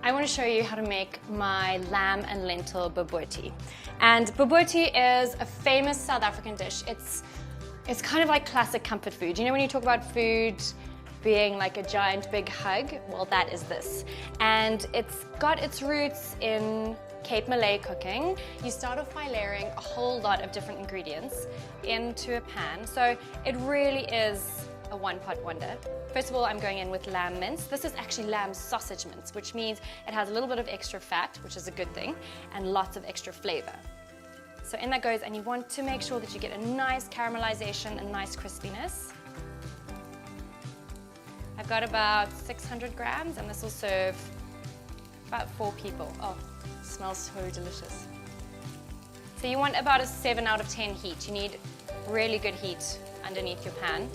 I want to show you how to make my lamb and lentil bobotie. And bobotie is a famous South African dish. It's kind of like classic comfort food. You know when you talk about food being like a giant big hug? Well, that is this. And it's got its roots in Cape Malay cooking. You start off by layering a whole lot of different ingredients into a pan. So it really is a one-pot wonder. First of all, I'm going in with lamb mince. This is actually lamb sausage mince, which means it has a little bit of extra fat, which is a good thing, and lots of extra flavor. So in that goes, and you want to make sure that you get a nice caramelization and nice crispiness. I've got about 600 grams, and this will serve about 4 people. Oh, it smells so delicious. So you want about a 7 out of 10 heat. You need really good heat underneath your pan.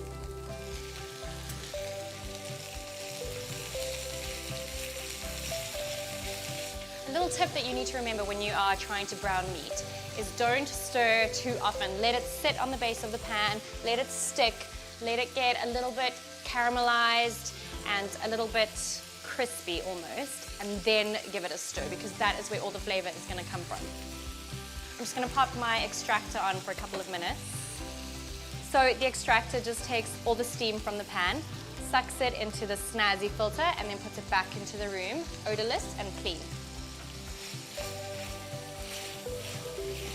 A little tip that you need to remember when you are trying to brown meat is don't stir too often. Let it sit on the base of the pan, let it stick, let it get a little bit caramelized and a little bit crispy almost, and then give it a stir, because that is where all the flavor is going to come from. I'm just going to pop my extractor on for a couple of minutes. So the extractor just takes all the steam from the pan, sucks it into the snazzy filter, and then puts it back into the room, odorless and clean.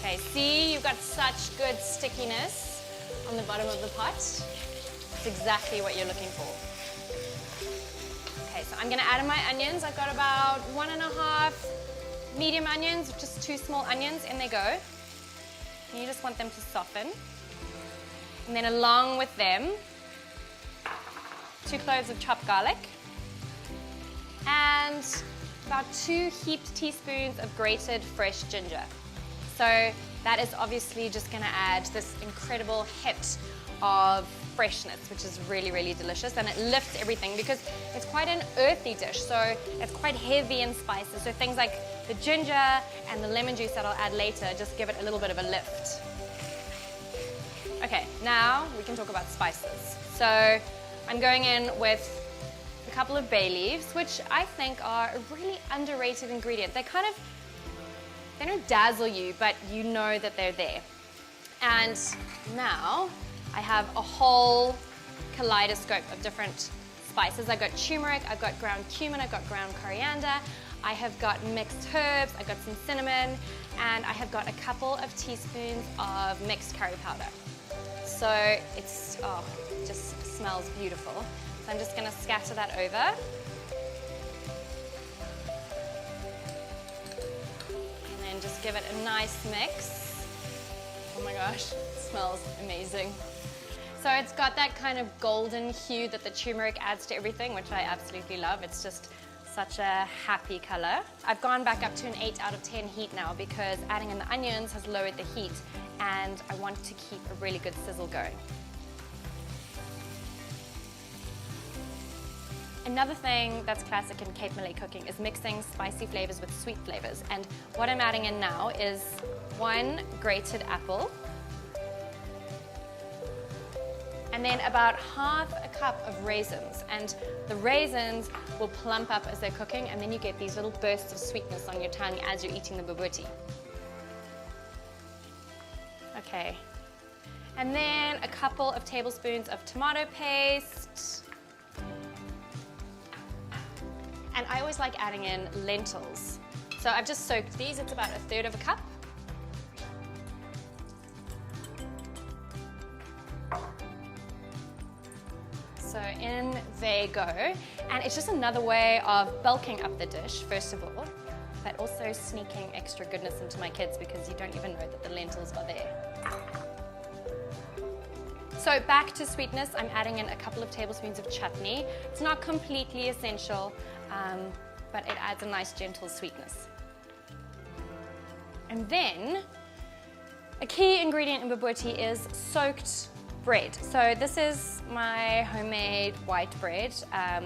Okay, see, you've got such good stickiness on the bottom of the pot. It's exactly what you're looking for. Okay, so I'm going to add in my onions. I've got about 1.5 medium onions, just 2 small onions, in they go. And you just want them to soften. And then along with them, 2 cloves of chopped garlic and about 2 heaped teaspoons of grated fresh ginger. So that is obviously just going to add this incredible hit of freshness, which is really, really delicious, and it lifts everything because it's quite an earthy dish, so it's quite heavy in spices. So things like the ginger and the lemon juice that I'll add later just give it a little bit of a lift. Okay, now we can talk about spices. So I'm going in with a couple of bay leaves, which I think are a really underrated ingredient. They don't dazzle you, but you know that they're there. And now I have a whole kaleidoscope of different spices. I've got turmeric, I've got ground cumin, I've got ground coriander, I have got mixed herbs, I've got some cinnamon, and I have got a couple of teaspoons of mixed curry powder. So it's, it just smells beautiful. So I'm just gonna scatter that over. And just give it a nice mix. Oh my gosh, it smells amazing. So it's got that kind of golden hue that the turmeric adds to everything, which I absolutely love. It's just such a happy color. I've gone back up to an 8 out of 10 heat now because adding in the onions has lowered the heat, and I want to keep a really good sizzle going. Another thing that's classic in Cape Malay cooking is mixing spicy flavors with sweet flavors. And what I'm adding in now is 1 grated apple, and then about half a cup of raisins. And the raisins will plump up as they're cooking, and then you get these little bursts of sweetness on your tongue as you're eating the bobotie. Okay. And then a couple of tablespoons of tomato paste. And I always like adding in lentils. So I've just soaked these. It's about 1/3 of a cup. So in they go. And it's just another way of bulking up the dish, first of all, but also sneaking extra goodness into my kids because you don't even know that the lentils are there. So back to sweetness, I'm adding in a couple of tablespoons of chutney. It's not completely essential, but it adds a nice gentle sweetness. And then a key ingredient in bobotie is soaked bread. So this is my homemade white bread.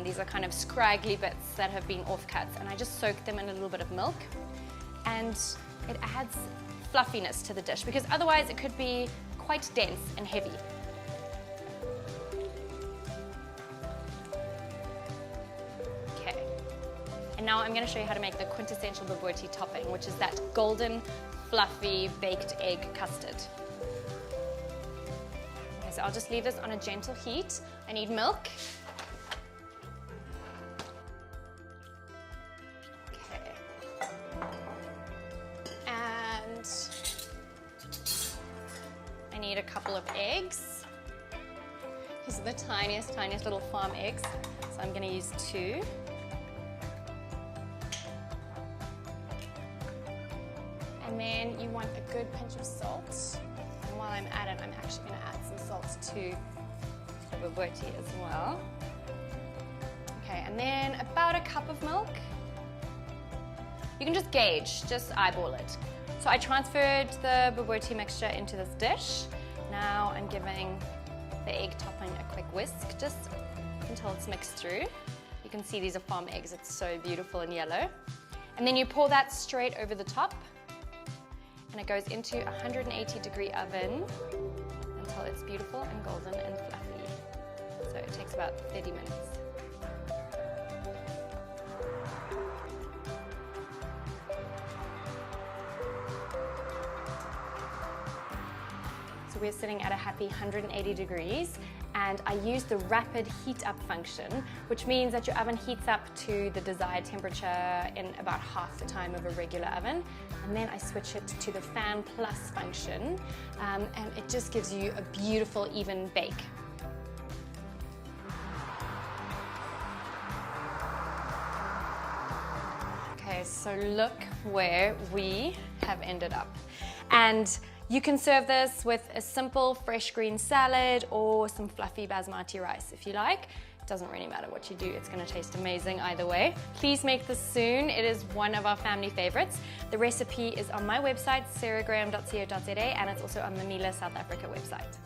These are kind of scraggly bits that have been offcuts, and I just soak them in a little bit of milk, and it adds fluffiness to the dish because otherwise it could be quite dense and heavy. And now I'm going to show you how to make the quintessential bobotie topping, which is that golden, fluffy, baked egg custard. Okay, so I'll just leave this on a gentle heat. I need milk. Okay. And I need a couple of eggs. These are the tiniest little farm eggs, so I'm going to use 2. And then you want a good pinch of salt. And while I'm at it, I'm actually going to add some salt to the bobotie as well. Okay, and then about a cup of milk. You can just gauge, just eyeball it. So I transferred the bobotie mixture into this dish. Now I'm giving the egg topping a quick whisk, just until it's mixed through. You can see these are farm eggs, it's so beautiful and yellow. And then you pour that straight over the top, and it goes into a 180-degree oven until it's beautiful and golden and fluffy. So it takes about 30 minutes. So we're sitting at a happy 180 degrees, and I use the rapid heat up function, which means that your oven heats up to the desired temperature in about half the time of a regular oven, and then I switch it to the fan plus function, and it just gives you a beautiful even bake. Okay, so look where we have ended up. And you can serve this with a simple fresh green salad or some fluffy basmati rice if you like. It doesn't really matter what you do, it's going to taste amazing either way. Please make this soon, it is one of our family favorites. The recipe is on my website, sarahgraham.co.za, and it's also on the Miele South Africa website.